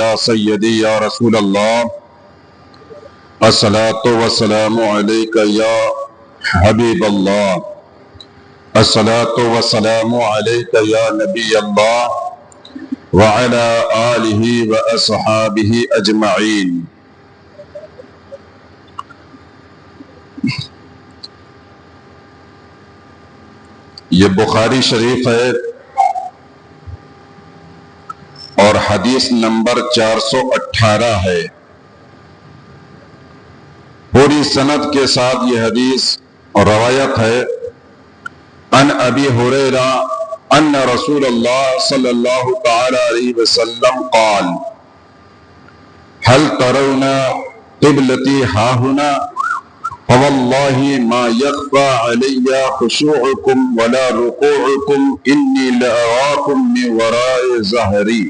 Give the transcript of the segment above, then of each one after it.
یا سیدی یا رسول اللہ، الصلاۃ والسلام علیک یا حبیب اللہ، الصلاۃ والسلام علیک یا نبی اللہ وعلی آلہ واصحابہ اجمعین۔ یہ بخاری شریف ہے اور حدیث نمبر 418 ہے۔ پوری سند کے ساتھ یہ حدیث اور روایت ہے ان ابی ہریرہ ان رسول اللہ صلی اللہ تعالی علیہ وسلم قال هل ترون قبلتی ہاہنا فواللہ ما یخفى علی خشوعکم ولا رکوعکم انی لأراکم من وراء ظہری۔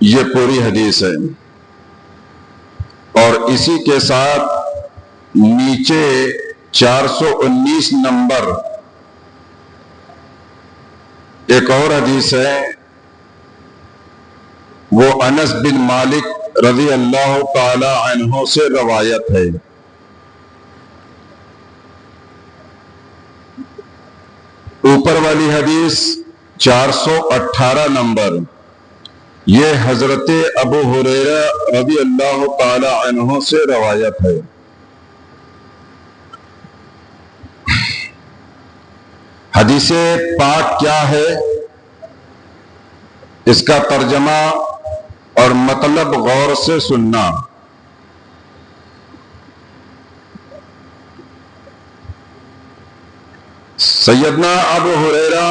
یہ پوری حدیث ہے اور اسی کے ساتھ نیچے 419 نمبر ایک اور حدیث ہے، وہ انس بن مالک رضی اللہ تعالی عنہ سے روایت ہے۔ اوپر والی حدیث 418 نمبر یہ حضرت ابو ہریرہ رضی اللہ تعالی عنہ سے روایت ہے۔ حدیث پاک کیا ہے، اس کا ترجمہ اور مطلب غور سے سننا۔ سیدنا ابو ہریرہ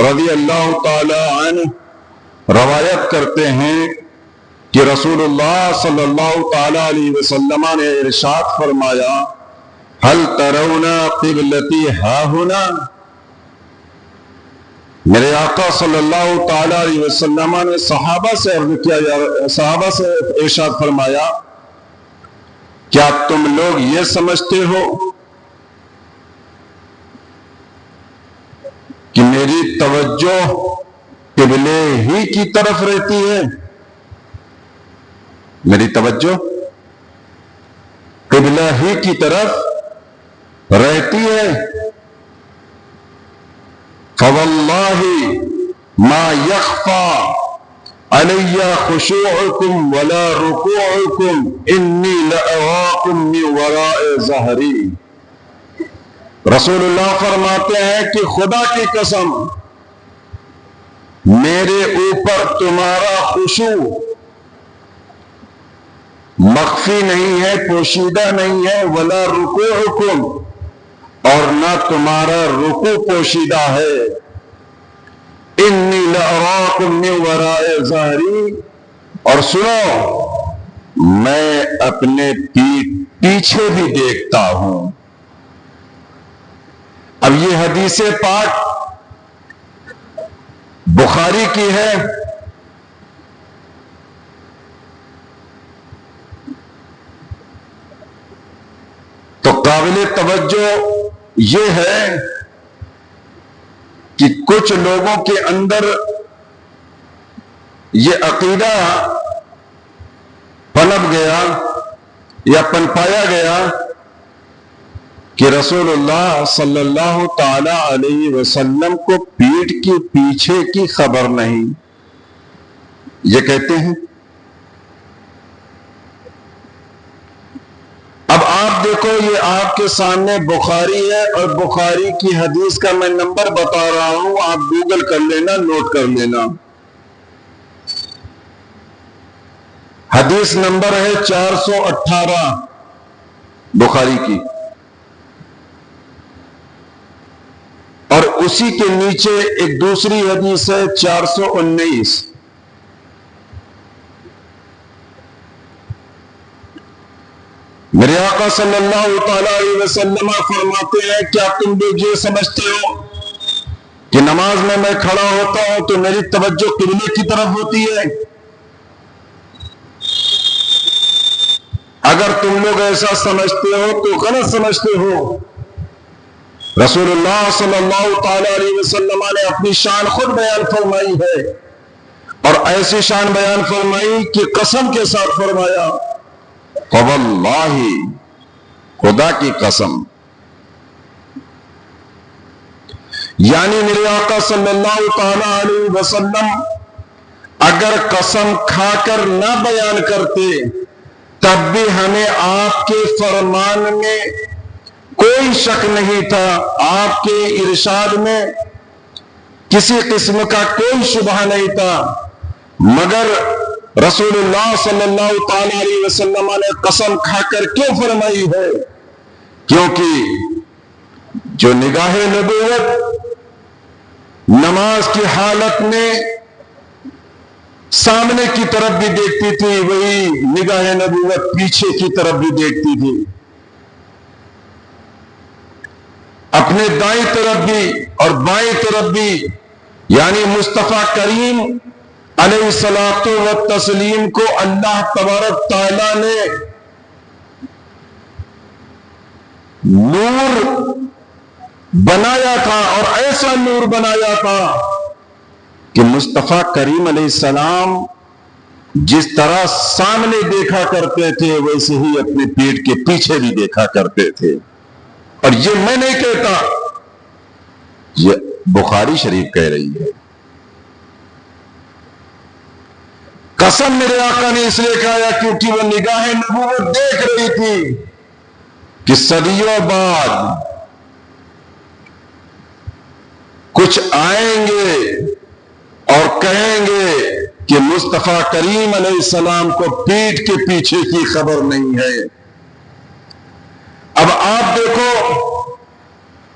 رضی اللہ تعالی عنہ روایت کرتے ہیں کہ رسول اللہ صلی اللہ تعالی علیہ وسلم نے ارشاد فرمایا هل ترون قبلتی ہاہنا۔ میرے آقا صلی اللہ تعالی علیہ وسلم نے صحابہ سے عرض کیا، صحابہ سے ارشاد فرمایا کیا تم لوگ یہ سمجھتے ہو کہ میری توجہ قبلے ہی کی طرف رہتی ہے؟ میری توجہ قبلہ ہی کی طرف رہتی ہے۔ فواللہ ما یخفى علی خشوعکم ولا رکوعکم انی لأراکم من وراء ظہری۔ رسول اللہ فرماتے ہیں کہ خدا کی قسم میرے اوپر تمہارا خشوع مخفی نہیں ہے، پوشیدہ نہیں ہے، ولا رکوعکم اور نہ تمہارا رکوع پوشیدہ ہے۔ انی لأراکم من وراء ظہری، اور سنو میں اپنے پیچھے بھی دیکھتا ہوں۔ اب یہ حدیث پاک بخاری کی ہے، تو قابل توجہ یہ ہے کہ کچھ لوگوں کے اندر یہ عقیدہ پنپ گیا یا پنپایا گیا کہ رسول اللہ صلی اللہ تعالی علیہ وسلم کو پیٹھ کے پیچھے کی خبر نہیں، یہ کہتے ہیں۔ اب آپ دیکھو یہ آپ کے سامنے بخاری ہے اور بخاری کی حدیث کا میں نمبر بتا رہا ہوں، آپ گوگل کر لینا، نوٹ کر لینا۔ حدیث نمبر ہے 418 بخاری کی، اور اسی کے نیچے ایک دوسری حدیث ہے 419۔ میرے آقا صلی اللہ تعالی علیہ وسلم فرماتے ہیں کیا تم لوگ یہ سمجھتے ہو کہ نماز میں کھڑا ہوتا ہوں تو میری توجہ قبلے کی طرف ہوتی ہے؟ اگر تم لوگ ایسا سمجھتے ہو تو غلط سمجھتے ہو۔ رسول اللہ صلی اللہ تعالی علیہ وسلم نے اپنی شان خود بیان فرمائی ہے، اور ایسی شان بیان فرمائی کہ قسم کے ساتھ فرمایا فواللہ، خدا کی قسم، یعنی میرے آقا صلی اللہ تعالی علیہ وسلم اگر قسم کھا کر نہ بیان کرتے تب بھی ہمیں آپ کے فرمان میں کوئی شک نہیں تھا، آپ کے ارشاد میں کسی قسم کا کوئی شبہ نہیں تھا، مگر رسول اللہ صلی اللہ تعالی علیہ وسلم نے قسم کھا کر کیوں فرمائی ہے؟ کیونکہ جو نگاہ نبوت نماز کی حالت میں سامنے کی طرف بھی دیکھتی تھی، وہی نگاہ نبوت پیچھے کی طرف بھی دیکھتی تھی، اپنے دائیں طرف بھی اور بائیں طرف بھی، یعنی مصطفیٰ کریم علیہ الصلوۃ والتسلیم کو اللہ تبارک تعالیٰ نے نور بنایا تھا، اور ایسا نور بنایا تھا کہ مصطفیٰ کریم علیہ السلام جس طرح سامنے دیکھا کرتے تھے ویسے ہی اپنے پیٹ کے پیچھے بھی دیکھا کرتے تھے۔ اور یہ میں نہیں کہتا، یہ بخاری شریف کہہ رہی ہے۔ قسم میرے آقا نے اس لیے کہا کیونکہ وہ نگاہ نبوت دیکھ رہی تھی کہ صدیوں بعد کچھ آئیں گے اور کہیں گے کہ مصطفیٰ کریم علیہ السلام کو پیٹھ کے پیچھے کی خبر نہیں ہے۔ اب آپ دیکھو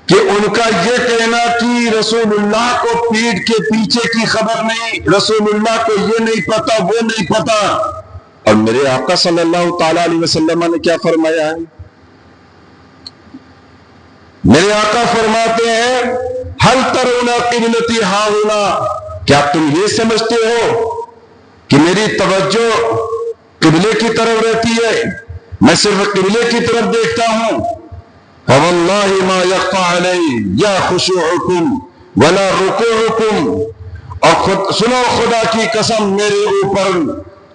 کہ ان کا یہ کہنا کہ رسول اللہ کو پیٹھ کے پیچھے کی خبر نہیں، رسول اللہ کو یہ نہیں پتا، وہ نہیں پتا، اور میرے آقا صلی اللہ تعالی علیہ وسلم نے کیا فرمایا ہے؟ میرے آقا فرماتے ہیں ہل ترون قبلتی ہاہنا، کیا تم یہ سمجھتے ہو کہ میری توجہ قبلے کی طرف رہتی ہے، میں صرف قبلے کی طرف دیکھتا ہوں؟ فواللہ ما یخفی علی یا خشوعکم ولا رکوعکم، اور سنو خدا کی قسم، میرے اوپر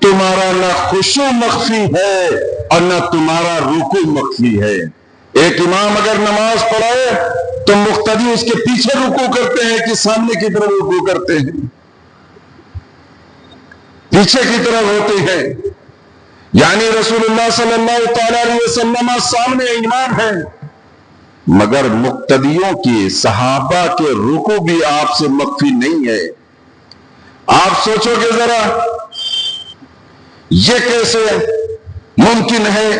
تمہارا نہ خشوع مخفی ہے اور نہ تمہارا رکوع مخفی ہے۔ ایک امام اگر نماز پڑھائے تو مقتدی اس کے پیچھے رکوع کرتے ہیں کہ سامنے کی طرف رکوع کرتے ہیں؟ پیچھے کی طرف ہوتے ہیں، یعنی رسول اللہ صلی اللہ تعالی علیہ وسلم سامنے امام ہیں، مگر مقتدیوں کی، صحابہ کے رکوع بھی آپ سے مخفی نہیں ہے۔ آپ سوچو کہ ذرا یہ کیسے ممکن ہے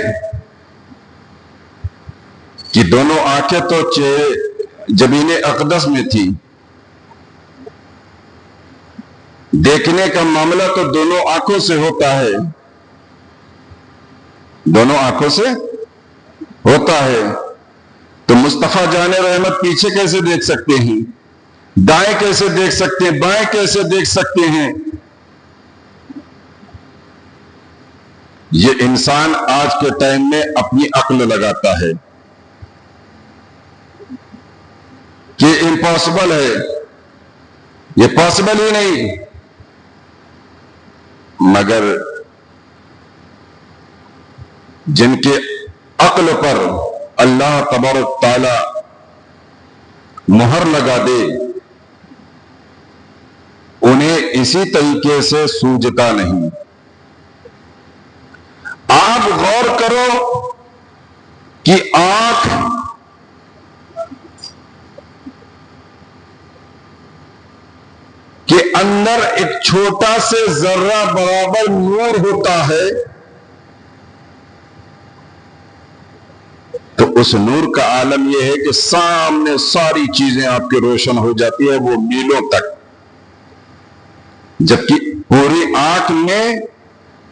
کہ دونوں آنکھیں تو جبین اقدس میں تھی، دیکھنے کا معاملہ تو دونوں آنکھوں سے ہوتا ہے، دونوں آنکھوں سے ہوتا ہے، تو مصطفیٰ جان رحمت پیچھے کیسے دیکھ سکتے ہیں؟ دائیں کیسے دیکھ سکتے ہیں؟ بائیں کیسے دیکھ سکتے ہیں؟ یہ انسان آج کے ٹائم میں اپنی عقل لگاتا ہے کہ امپاسبل ہے، یہ پاسبل ہی نہیں، مگر جن کے عقل پر اللہ تبارک تعالی مہر لگا دے انہیں اسی طریقے سے سوجتا نہیں۔ آپ غور کرو کہ آنکھ کے اندر ایک چھوٹا سے ذرہ برابر نور ہوتا ہے، تو اس نور کا عالم یہ ہے کہ سامنے ساری چیزیں آپ کے روشن ہو جاتی ہے، وہ میلوں تک، جبکہ پوری آنکھ میں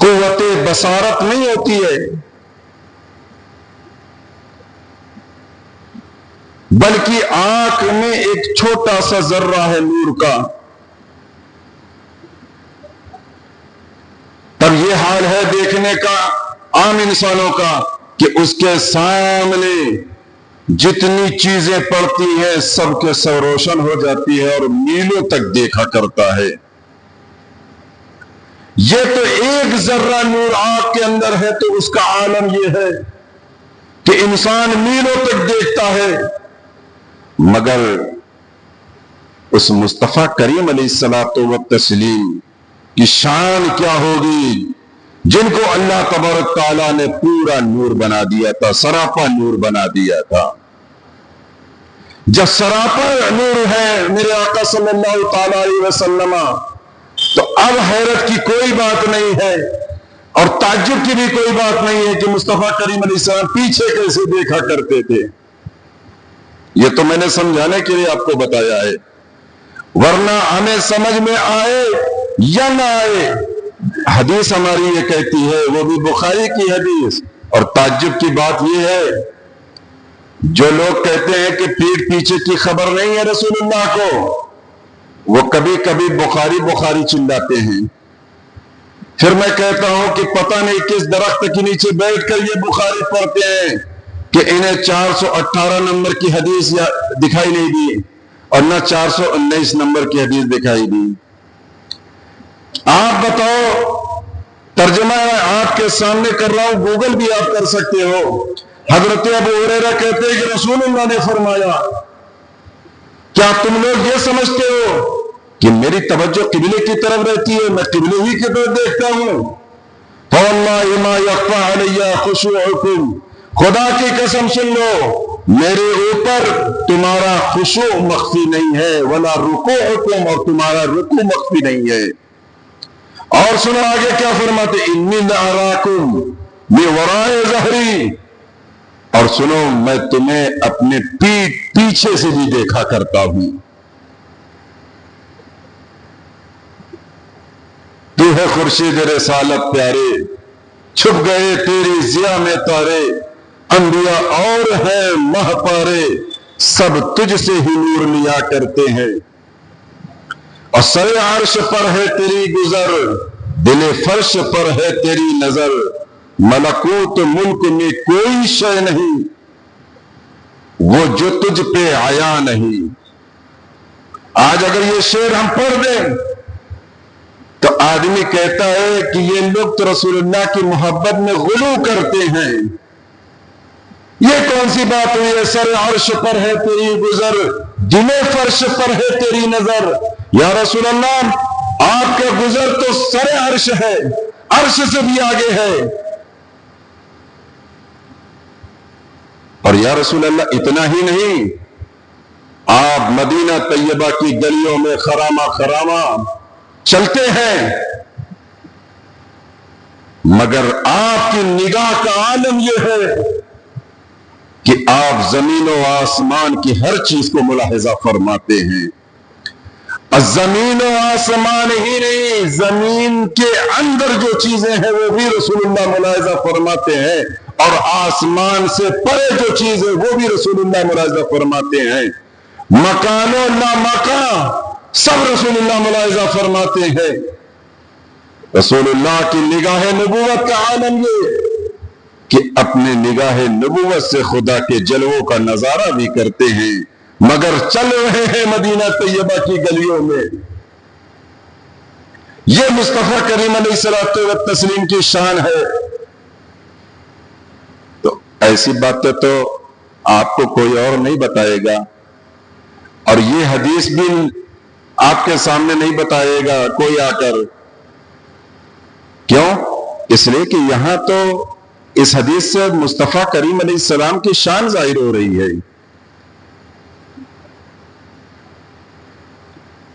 قوت بصارت نہیں ہوتی ہے، بلکہ آنکھ میں ایک چھوٹا سا ذرہ ہے نور کا۔ تب یہ حال ہے دیکھنے کا عام انسانوں کا کہ اس کے سامنے جتنی چیزیں پڑتی ہیں سب کے سب روشن ہو جاتی ہے اور میلوں تک دیکھا کرتا ہے۔ یہ تو ایک ذرہ نور آنکھ کے اندر ہے تو اس کا عالم یہ ہے کہ انسان میلوں تک دیکھتا ہے، مگر اس مصطفیٰ کریم علیہ الصلوۃ والتسلیم کی شان کیا ہوگی، جن کو اللہ تبارک تعالیٰ نے پورا نور بنا دیا تھا، سراپا نور بنا دیا تھا۔ جب سراپا نور ہے میرے آقا صلی اللہ تعالی علیہ وسلم، تو اب حیرت کی کوئی بات نہیں ہے اور تعجب کی بھی کوئی بات نہیں ہے کہ مصطفیٰ کریم علیہ السلام پیچھے کیسے دیکھا کرتے تھے۔ یہ تو میں نے سمجھانے کے لیے آپ کو بتایا ہے، ورنہ ہمیں سمجھ میں آئے یا نہ آئے، حدیث ہماری یہ کہتی ہے، وہ بھی بخاری کی حدیث۔ اور تعجب کی بات یہ ہے، جو لوگ کہتے ہیں کہ پیٹھ پیچھے کی خبر نہیں ہے رسول اللہ کو، وہ کبھی کبھی بخاری بخاری چلاتے ہیں، پھر میں کہتا ہوں کہ پتہ نہیں کس درخت کے نیچے بیٹھ کر یہ بخاری پڑھتے ہیں کہ انہیں 418 نمبر کی حدیث دکھائی نہیں دی اور نہ 419 نمبر کی حدیث دکھائی دی۔ آپ بتاؤ، ترجمہ آپ کے سامنے کر رہا ہوں، گوگل بھی آپ کر سکتے ہو۔ حضرت ابو ہریرہ کہتے ہیں کہ رسول اللہ نے فرمایا، کیا تم لوگ یہ سمجھتے ہو کہ میری توجہ قبلے کی طرف رہتی ہے، میں قبلے ہی کی طرف دیکھتا ہوں؟ فواللہ ما یخفی علی خشوعکم، خدا کی قسم سن لو، میرے اوپر تمہارا خشوع مخفی نہیں ہے، ولا رکوعکم، اور تمہارا رکوع مخفی نہیں ہے۔ اور سنو آگے کیا فرماتے، انی لاراکم من وراء ظہری، اور سنو میں تمہیں اپنے پیٹھ پیچھے سے بھی دیکھا کرتا ہوں۔ تو ہے خورشید رسالت پیارے، چھپ گئے تیری ضیاء میں تارے، انبیاء اور ہیں ماہ پارے، سب تجھ سے ہی نور لیا کرتے ہیں۔ اور سر عرش پر ہے تیری گزر، دل فرش پر ہے تیری نظر، ملکوت ملک میں کوئی شے نہیں وہ جو تجھ پہ آیا نہیں۔ آج اگر یہ شعر ہم پڑھ دیں تو آدمی کہتا ہے کہ یہ لوگ تو رسول اللہ کی محبت میں غلو کرتے ہیں۔ یہ کون سی بات ہوئی ہے، سر عرش پر ہے تیری گزر، دل فرش پر ہے تیری نظر؟ یا رسول اللہ، آپ کا گزر تو سر عرش ہے، عرش سے بھی آگے ہے۔ اور یا رسول اللہ اتنا ہی نہیں، آپ مدینہ طیبہ کی گلیوں میں خرامہ خرامہ چلتے ہیں، مگر آپ کی نگاہ کا عالم یہ ہے کہ آپ زمین و آسمان کی ہر چیز کو ملاحظہ فرماتے ہیں۔ زمین و آسمان ہی نہیں، زمین کے اندر جو چیزیں ہیں وہ بھی رسول اللہ ملاحظہ فرماتے ہیں، اور آسمان سے پرے جو چیزیں وہ بھی رسول اللہ ملاحظہ فرماتے ہیں۔ مکان و لامکان سب رسول اللہ ملاحظہ فرماتے ہیں۔ رسول اللہ کی نگاہ نبوت کا عالم یہ کہ اپنے نگاہ نبوت سے خدا کے جلووں کا نظارہ بھی کرتے ہیں، مگر چل رہے ہیں مدینہ طیبہ کی گلیوں میں۔ یہ مصطفیٰ کریم علیہ الصلوۃ والتسلیم کی شان ہے۔ تو ایسی باتیں تو آپ کو کوئی اور نہیں بتائے گا، اور یہ حدیث بھی آپ کے سامنے نہیں بتائے گا کوئی آ کر۔ کیوں؟ اس لیے کہ یہاں تو اس حدیث سے مصطفیٰ کریم علیہ السلام کی شان ظاہر ہو رہی ہے،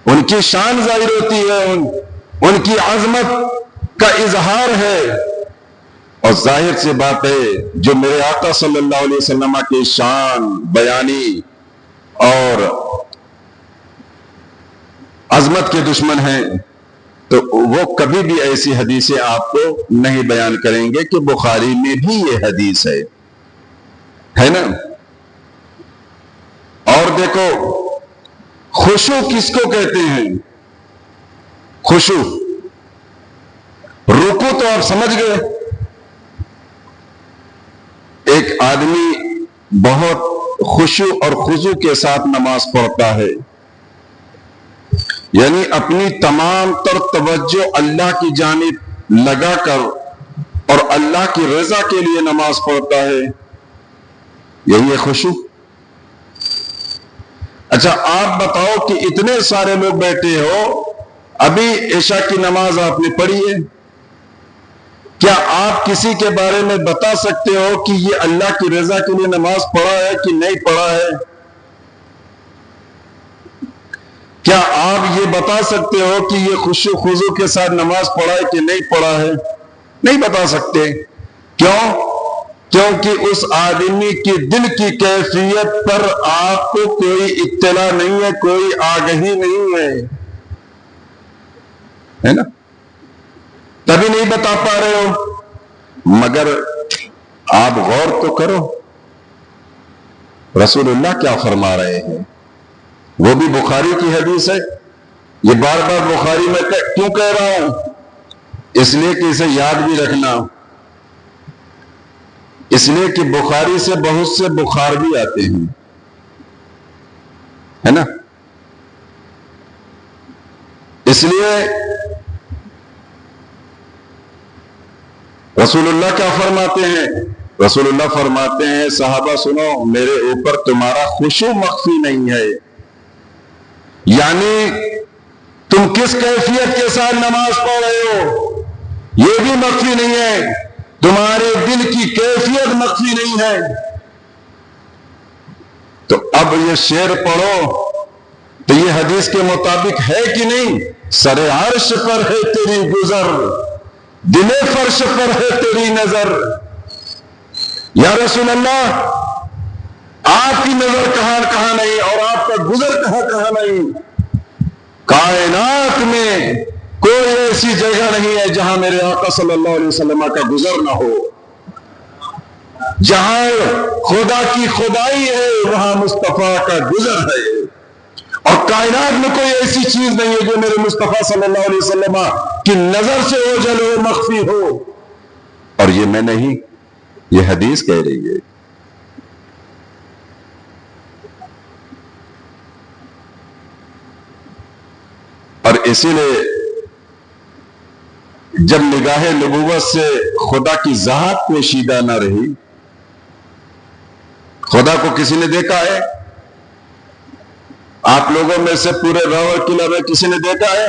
ان کی شان ظاہر ہوتی ہے، ان کی عظمت کا اظہار ہے۔ اور ظاہر سی بات ہے، جو میرے آقا صلی اللہ علیہ وسلم کی شان بیانی اور عظمت کے دشمن ہیں، تو وہ کبھی بھی ایسی حدیثیں آپ کو نہیں بیان کریں گے کہ بخاری میں بھی یہ حدیث ہے نا۔ اور دیکھو، خشوع کس کو کہتے ہیں؟ خشوع، رکوع تو آپ سمجھ گئے، ایک آدمی بہت خشوع اور خضوع کے ساتھ نماز پڑھتا ہے، یعنی اپنی تمام تر توجہ اللہ کی جانب لگا کر اور اللہ کی رضا کے لیے نماز پڑھتا ہے، یہی ہے خشوع۔ اچھا آپ بتاؤ کہ اتنے سارے لوگ بیٹھے ہو، ابھی عشاء کی نماز آپ نے پڑھی ہے، کیا آپ کسی کے بارے میں بتا سکتے ہو کہ یہ اللہ کی رضا کے لیے نماز پڑھا ہے کہ نہیں پڑھا ہے؟ کیا آپ یہ بتا سکتے ہو کہ یہ خشوع خضوع کے ساتھ نماز پڑھا ہے کہ نہیں پڑھا ہے؟ نہیں بتا سکتے۔ کیوں؟ کیونکہ اس آدمی کی دل کی کیفیت پر آپ کو کوئی اطلاع نہیں ہے، کوئی آگہی نہیں ہے نا، تبھی نہیں بتا پا رہے ہو۔ مگر آپ غور تو کرو رسول اللہ کیا فرما رہے ہیں، وہ بھی بخاری کی حدیث ہے۔ یہ بار بار بخاری میں کیوں کہہ رہا ہوں؟ اس لیے کہ اسے یاد بھی رکھنا، اس لیے کہ بخاری سے بہت سے بخار بھی آتے ہیں، ہے نا۔ اس لیے رسول اللہ کیا فرماتے ہیں؟ رسول اللہ فرماتے ہیں صحابہ سنو، میرے اوپر تمہارا خشوع مخفی نہیں ہے، یعنی تم کس کیفیت کے ساتھ نماز پڑھ رہے ہو یہ بھی مخفی نہیں ہے، تمہارے دل کی کیفیت مخفی نہیں ہے۔ تو اب یہ شعر پڑھو تو یہ حدیث کے مطابق ہے کہ نہیں؟ سر عرش پر ہے تیری گزر، دل فرش پر ہے تیری نظر۔ یا رسول اللہ آپ کی نظر کہاں کہاں نہیں اور آپ کا گزر کہاں کہاں نہیں، کائنات میں کوئی ایسی جگہ نہیں ہے جہاں میرے آقا صلی اللہ علیہ وسلم کا گزر نہ ہو۔ جہاں خدا کی خدائی ہے وہاں مصطفیٰ کا گزر ہے، اور کائنات میں کوئی ایسی چیز نہیں ہے جو میرے مصطفیٰ صلی اللہ علیہ وسلم کی نظر سے اوجھل ہو، مخفی ہو۔ اور یہ میں نہیں، یہ حدیث کہہ رہی ہے۔ اور اسی لیے جب نگاہ نبوت سے خدا کی ذات پوشیدہ نہ رہی، خدا کو کسی نے دیکھا ہے؟ آپ لوگوں میں سے پورے راولپنڈی میں کسی نے دیکھا ہے؟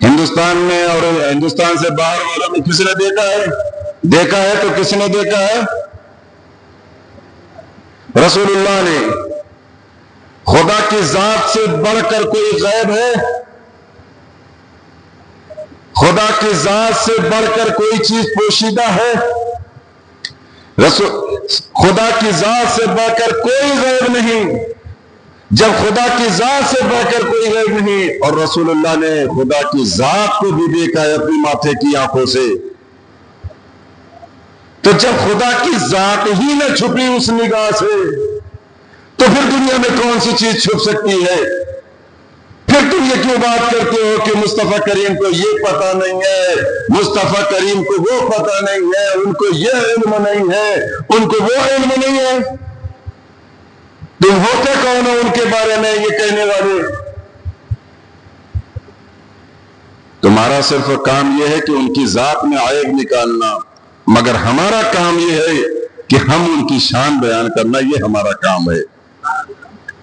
ہندوستان میں اور ہندوستان سے باہر والوں میں کسی نے دیکھا ہے؟ دیکھا ہے تو کسی نے دیکھا ہے؟ رسول اللہ نے۔ خدا کی ذات سے بڑھ کر کوئی غیب ہے؟ خدا کی ذات سے بڑھ کر کوئی چیز پوشیدہ ہے؟ خدا کی ذات سے بڑھ کر کوئی غیب نہیں۔ جب خدا کی ذات سے بڑھ کر کوئی غیب نہیں، اور رسول اللہ نے خدا کی ذات کو بھی دیکھا ہے اپنی ماتھے کی آنکھوں سے، تو جب خدا کی ذات ہی نہ چھپی اس نگاہ سے، تو پھر دنیا میں کون سی چیز چھپ سکتی ہے؟ پھر تم یہ کیوں بات کرتے ہو کہ مصطفیٰ کریم کو یہ پتہ نہیں ہے، مصطفیٰ کریم کو وہ پتہ نہیں ہے، ان کو یہ علم نہیں ہے، ان کو وہ علم نہیں ہے؟ تم ہوتے کون ہو ان کے بارے میں یہ کہنے والے؟ تمہارا صرف کام یہ ہے کہ ان کی ذات میں عیب نکالنا، مگر ہمارا کام یہ ہے کہ ہم ان کی شان بیان کرنا، یہ ہمارا کام ہے۔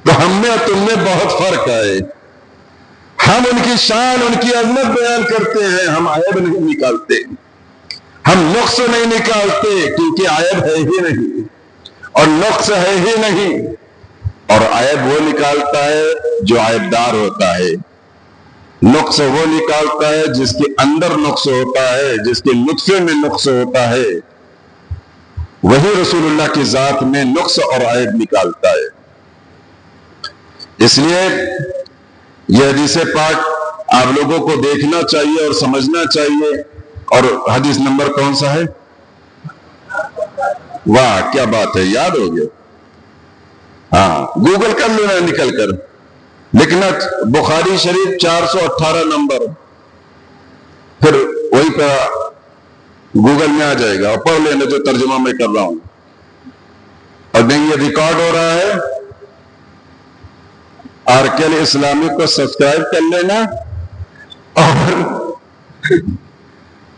تو ہم میں اور تم میں بہت فرق ہے۔ ہم ان کی شان، ان کی عظمت بیان کرتے ہیں، ہم عیب نہیں نکالتے، ہم نقص نہیں نکالتے، کیونکہ عیب ہے ہی نہیں اور نقص ہے ہی نہیں۔ اور عیب وہ نکالتا ہے جو عیب دار ہوتا ہے، نقص وہ نکالتا ہے جس کے اندر نقص ہوتا ہے، جس کے نطفے میں نقص ہوتا ہے، وہی رسول اللہ کی ذات میں نقص اور عیب نکالتا ہے۔ اس لیے یہ حدیث پاک آپ لوگوں کو دیکھنا چاہیے اور سمجھنا چاہیے۔ اور حدیث نمبر کون سا ہے؟ واہ کیا بات ہے، یاد ہو گیا۔ ہاں گوگل کر لینا نکل کر، لکھنا بخاری شریف 418 نمبر، پھر وہی پہ گوگل میں آ جائے گا، اور پڑھ لینا جو ترجمہ میں کر رہا ہوں۔ اور نہیں یہ ریکارڈ ہو رہا ہے آرکل اسلامی کو سبسکرائب کر لینا اور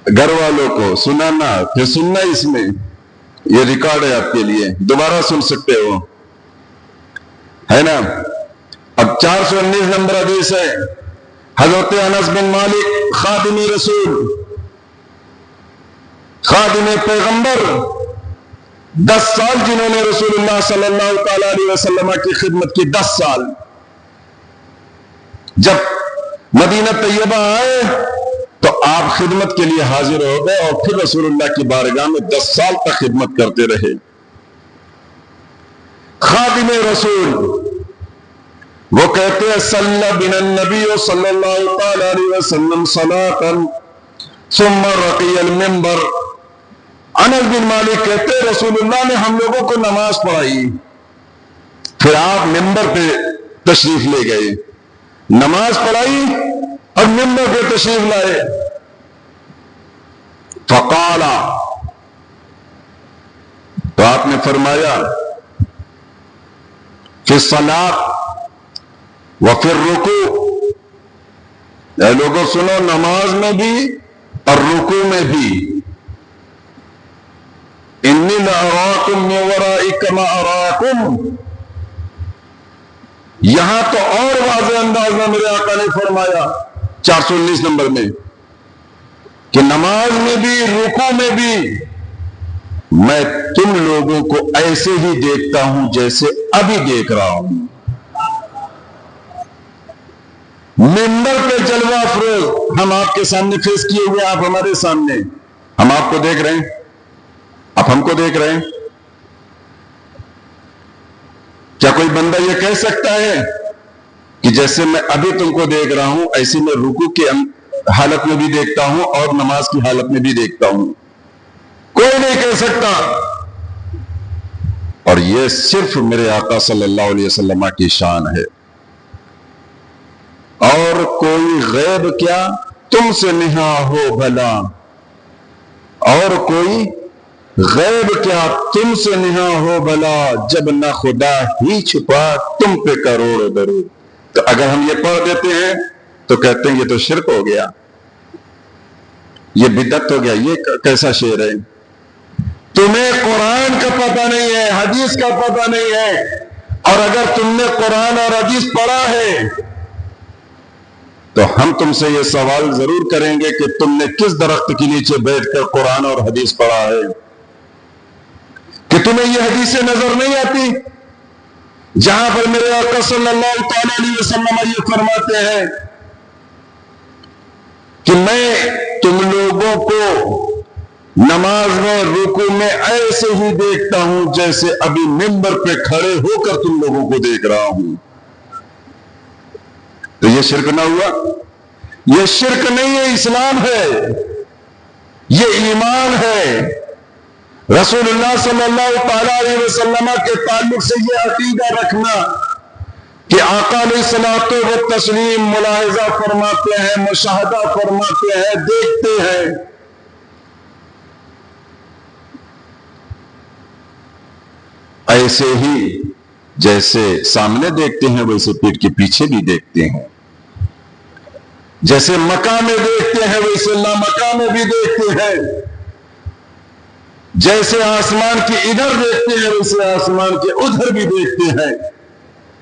گھر والوں کو سنانا، پھر سننا، اس میں یہ ریکارڈ ہے آپ کے لیے، دوبارہ سن سکتے ہو، ہے نا۔ اب 419 نمبر حدیث ہے، حضرت انس بن مالک خادم رسول، خادم پیغمبر، 10 سال جنہوں نے رسول اللہ صلی اللہ تعالی علیہ وسلم کی خدمت کی، 10 سال۔ جب مدینہ طیبہ آئے تو آپ خدمت کے لیے حاضر ہو گئے اور پھر رسول اللہ کی بارگاہ میں 10 سال تک خدمت کرتے رہے۔ خادم رسول، وہ کہتے ہیں صلی بنا النبی صلی اللہ تعالی علیہ وسلم صلاۃ ثم رقی المنبر۔ انس بن مالک کہتے ہیں رسول اللہ نے ہم لوگوں کو نماز پڑھائی، پھر آپ منبر پہ تشریف لے گئے، نماز پڑھائی اور منبر پہ تشریف لائے۔ فقال، تو آپ نے فرمایا فی الصلاۃ وفی الرکوع، اے لوگوں سنو، نماز میں بھی اور رکوع میں بھی، انی لاراکم من ورائی کما اراکم۔ یہاں تو اور واضح انداز میں میرے آقا نے فرمایا 419 نمبر میں کہ نماز میں بھی رکوع میں بھی میں تم لوگوں کو ایسے ہی دیکھتا ہوں جیسے ابھی دیکھ رہا ہوں۔ منبر پہ جلوہ افروز، ہم آپ کے سامنے فیس کیے ہوئے، آپ ہمارے سامنے، ہم آپ کو دیکھ رہے ہیں، آپ ہم کو دیکھ رہے ہیں۔ کیا کوئی بندہ یہ کہہ سکتا ہے کہ جیسے میں ابھی تم کو دیکھ رہا ہوں ایسے میں رکوع کی حالت میں بھی دیکھتا ہوں اور نماز کی حالت میں بھی دیکھتا ہوں؟ کوئی نہیں کہہ سکتا۔ اور یہ صرف میرے آقا صلی اللہ علیہ وسلم کی شان ہے، اور کوئی غیب کیا تم سے نہا ہو بھلا، اور کوئی غیب کیا تم سے نہا ہو بھلا، جب نہ خدا ہی چھپا تم پہ کروڑ درود۔ تو اگر ہم یہ پڑھ دیتے ہیں تو کہتے ہیں یہ تو شرک ہو گیا، یہ بدعت ہو گیا۔ یہ کیسا شعر ہے؟ تمہیں قرآن کا پتہ نہیں ہے، حدیث کا پتہ نہیں ہے، اور اگر تم نے قرآن اور حدیث پڑھا ہے تو ہم تم سے یہ سوال ضرور کریں گے کہ تم نے کس درخت کے نیچے بیٹھ کر قرآن اور حدیث پڑھا ہے کہ تمہیں یہ حدیثیں نظر نہیں آتی جہاں پر میرے آقا صلی اللہ تعالی علیہ وسلم یہ فرماتے ہیں کہ میں تم لوگوں کو نماز میں رکوع میں ایسے ہی دیکھتا ہوں جیسے ابھی منبر پہ کھڑے ہو کر تم لوگوں کو دیکھ رہا ہوں۔ تو یہ شرک نہ ہوا؟ یہ شرک نہیں ہے، اسلام ہے، یہ ایمان ہے۔ رسول اللہ صلی اللہ تعالی علیہ وسلم کے تعلق سے یہ عقیدہ رکھنا کہ آقا علیہ الصلوۃ والتسلیم ملاحظہ فرماتے ہیں، مشاہدہ فرماتے ہیں، دیکھتے ہیں، ایسے ہی جیسے سامنے دیکھتے ہیں ویسے پیٹھ کے پیچھے بھی دیکھتے ہیں، جیسے مکہ میں دیکھتے ہیں ویسے لامکہ میں بھی دیکھتے ہیں، جیسے آسمان کی ادھر دیکھتے ہیں ویسے آسمان کے ادھر بھی دیکھتے ہیں،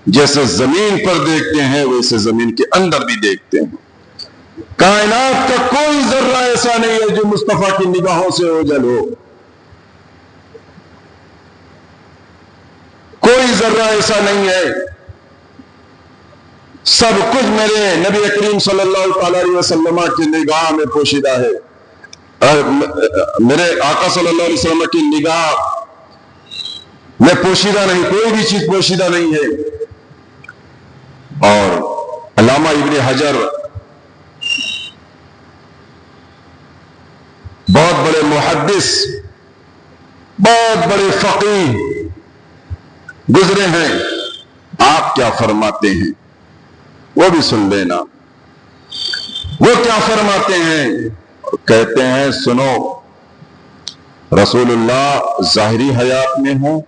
جیسے زمین پر دیکھتے ہیں ویسے زمین کے اندر بھی دیکھتے ہیں۔ کائنات کا کوئی ذرہ ایسا نہیں ہے جو مصطفیٰ کی نگاہوں سے اوجھل ہو، کوئی ذرہ ایسا نہیں ہے، سب کچھ میرے نبی کریم صلی اللہ تعالی علیہ وسلم کی نگاہ میں پوشیدہ ہے، میرے آقا صلی اللہ علیہ وسلم کی نگاہ میں پوشیدہ نہیں، کوئی بھی چیز پوشیدہ نہیں ہے۔ اور علامہ ابن حجر بہت بڑے محدث، بہت بڑے فقیہ گزرے ہیں، آپ کیا فرماتے ہیں وہ بھی سن لینا۔ وہ کیا فرماتے ہیں؟ کہتے ہیں سنو، رسول اللہ ظاہری حیات میں ہوں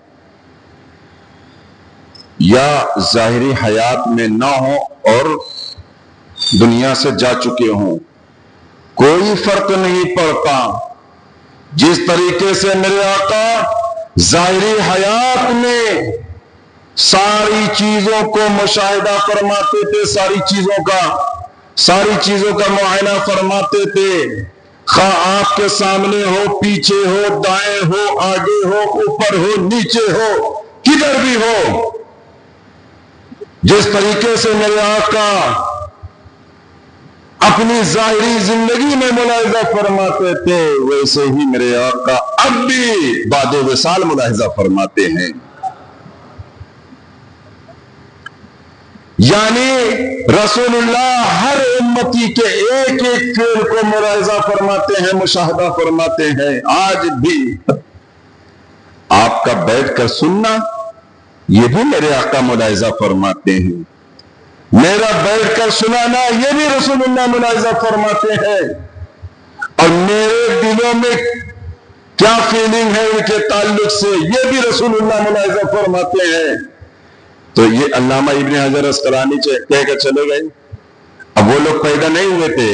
یا ظاہری حیات میں نہ ہو اور دنیا سے جا چکے ہوں، کوئی فرق نہیں پڑتا۔ جس طریقے سے میرے آقا ظاہری حیات میں ساری چیزوں کو مشاہدہ فرماتے تھے، ساری چیزوں کا معائنہ فرماتے تھے، خواہ آپ کے سامنے ہو، پیچھے ہو، دائیں ہو، آگے ہو، اوپر ہو، نیچے ہو، کدھر بھی ہو، جس طریقے سے میرے آقا اپنی ظاہری زندگی میں ملاحظہ فرماتے تھے، ویسے ہی میرے آقا اب بھی بعد وصال ملاحظہ فرماتے ہیں۔ یعنی رسول اللہ ہر امتی کے ایک ایک فعل کو ملاحظہ فرماتے ہیں، مشاہدہ فرماتے ہیں۔ آج بھی آپ کا بیٹھ کر سننا، یہ بھی میرے آقا ملاحظہ فرماتے ہیں۔ میرا بیٹھ کر سنانا، یہ بھی رسول اللہ ملاحظہ فرماتے ہیں۔ اور میرے دلوں میں کیا فیلنگ ہے ان کے تعلق سے، یہ بھی رسول اللہ ملاحظہ فرماتے ہیں۔ تو یہ علامہ ابن حجر عسقلانی کہہ کر چلے گئے۔ اب وہ لوگ پیدا نہیں ہوئے تھے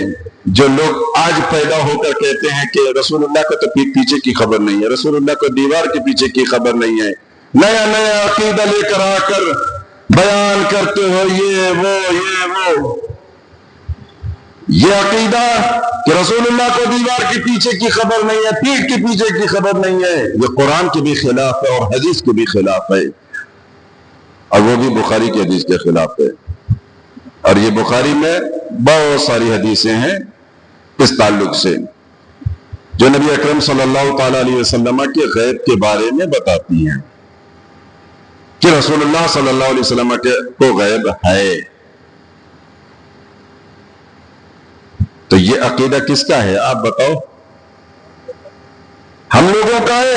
جو لوگ آج پیدا ہو کر کہتے ہیں کہ رسول اللہ کو تو پیچھے کی خبر نہیں ہے، رسول اللہ کو دیوار کے پیچھے کی خبر نہیں ہے، نیا نیا عقیدہ لے کر آ کر بیان کرتے ہو یہ عقیدہ کہ رسول اللہ کو دیوار کے پیچھے کی خبر نہیں ہے، پیٹھ کے پیچھے کی خبر نہیں ہے، یہ قرآن کے بھی خلاف ہے اور حدیث کے بھی خلاف ہے، اور وہ بھی بخاری کی حدیث کے خلاف ہے۔ اور یہ بخاری میں بہت ساری حدیثیں ہیں اس تعلق سے جو نبی اکرم صلی اللہ تعالی علیہ وسلم کے غیب کے بارے میں بتاتی ہیں کہ رسول اللہ صلی اللہ علیہ وسلم کو غیب ہے۔ تو یہ عقیدہ کس کا ہے آپ بتاؤ؟ ہم لوگوں کا ہے؟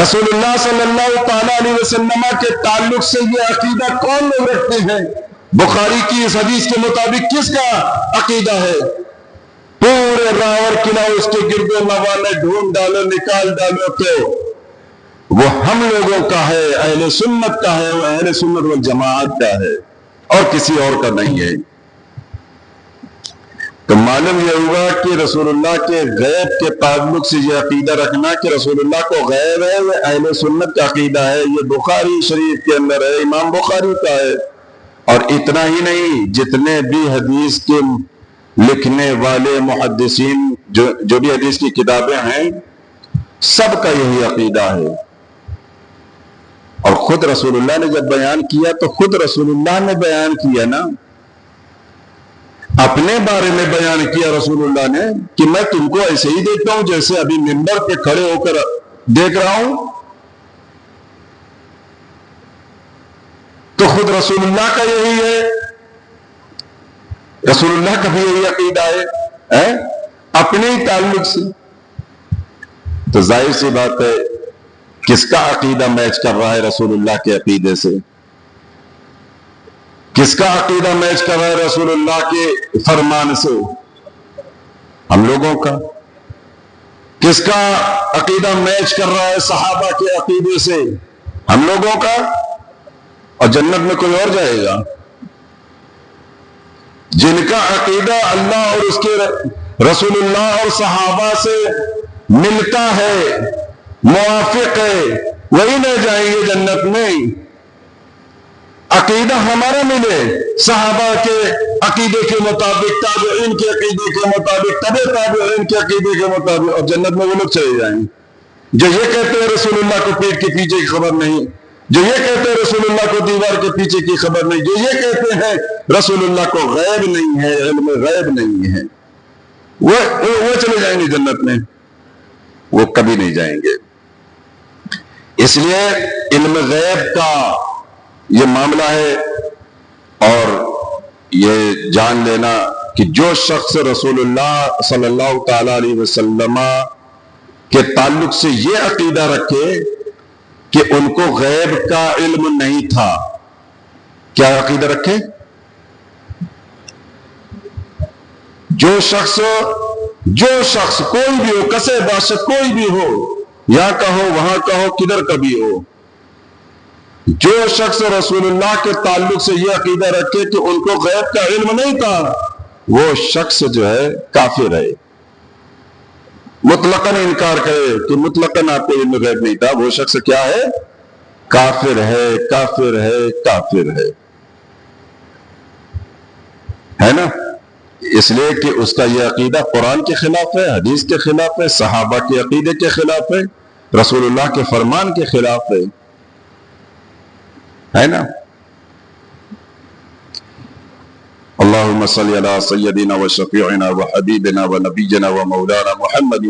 رسول اللہ صلی اللہ تعالی علیہ وسلم کے تعلق سے یہ عقیدہ کون لوگ رکھتے ہیں؟ بخاری کی اس حدیث کے مطابق کس کا عقیدہ ہے؟ پورے راور قلعہ اس کے گرد و نواح میں ڈھونڈ ڈالو، نکال ڈالو تو وہ ہم لوگوں کا ہے، اہل سنت کا ہے، وہ اہل سنت والجماعت کا ہے اور کسی اور کا نہیں ہے۔ تو معلوم یہ ہوا کہ رسول اللہ کے غیب کے تعلق سے یہ عقیدہ رکھنا کہ رسول اللہ کو غیب ہے، وہ اہل سنت کا عقیدہ ہے، یہ بخاری شریف کے اندر ہے، امام بخاری کا ہے۔ اور اتنا ہی نہیں، جتنے بھی حدیث کے لکھنے والے محدثین جو بھی حدیث کی کتابیں ہیں، سب کا یہی عقیدہ ہے۔ اور خود رسول اللہ نے جب بیان کیا تو خود رسول اللہ نے بیان کیا نا، اپنے بارے میں بیان کیا رسول اللہ نے کہ میں تم کو ایسے ہی دیکھتا ہوں جیسے ابھی منبر پہ کھڑے ہو کر دیکھ رہا ہوں۔ تو خود رسول اللہ کا یہی ہے، رسول اللہ کا بھی یہی عقیدہ ہے اپنے ہی تعلق سے۔ تو ظاہر سی بات ہے کس کا عقیدہ میچ کر رہا ہے رسول اللہ کے عقیدے سے؟ کس کا عقیدہ میچ کر رہا ہے رسول اللہ کے فرمان سے؟ ہم لوگوں کا۔ کس کا عقیدہ میچ کر رہا ہے صحابہ کے عقیدے سے؟ ہم لوگوں کا۔ اور جنت میں کوئی اور جائے گا؟ جن کا عقیدہ اللہ اور اس کے رسول اللہ اور صحابہ سے ملتا ہے، موافق ہے، وہی نہ جائیں گے جنت میں۔ عقیدہ ہمارا ملے صحابہ کے عقیدے کے مطابق، تابعین کے عقیدے کے مطابق، تبع تابعین کے عقیدے کے مطابق، اور جنت میں وہ لوگ چلے جائیں جو یہ کہتے ہیں رسول اللہ کو پیٹ کے پیچھے کی خبر نہیں، جو یہ کہتے ہیں رسول اللہ کو دیوار کے پیچھے کی خبر نہیں، جو یہ کہتے ہیں رسول اللہ کو غیب نہیں ہے، علم غیب نہیں ہے، وہ چلے جائیں گے جنت میں؟ وہ کبھی نہیں جائیں گے۔ اس لیے علم غیب کا یہ معاملہ ہے، اور یہ جان لینا کہ جو شخص رسول اللہ صلی اللہ تعالی علیہ وسلم کے تعلق سے یہ عقیدہ رکھے کہ ان کو غیب کا علم نہیں تھا، کیا عقیدہ رکھے؟ جو شخص کوئی بھی ہو، کسے باشد کوئی بھی ہو، یہاں کا ہو، وہاں کا ہو، کدھر کا بھی ہو، جو شخص رسول اللہ کے تعلق سے یہ عقیدہ رکھے کہ ان کو غیب کا علم نہیں تھا، وہ شخص جو ہے کافر ہے۔ مطلقاً انکار کرے کہ مطلقاً آپ کو علم غیب نہیں تھا، وہ شخص کیا ہے؟ کافر ہے، کافر ہے، کافر ہے نا؟ اس لیے کہ اس کا یہ عقیدہ قرآن کے خلاف ہے، حدیث کے خلاف ہے، صحابہ کے عقیدے کے خلاف ہے، رسول اللہ کے فرمان کے خلاف ہے نا؟ اللہم صلی علی سیدنا و شفیعنا و حبیبنا و نبینا و مولانا محمد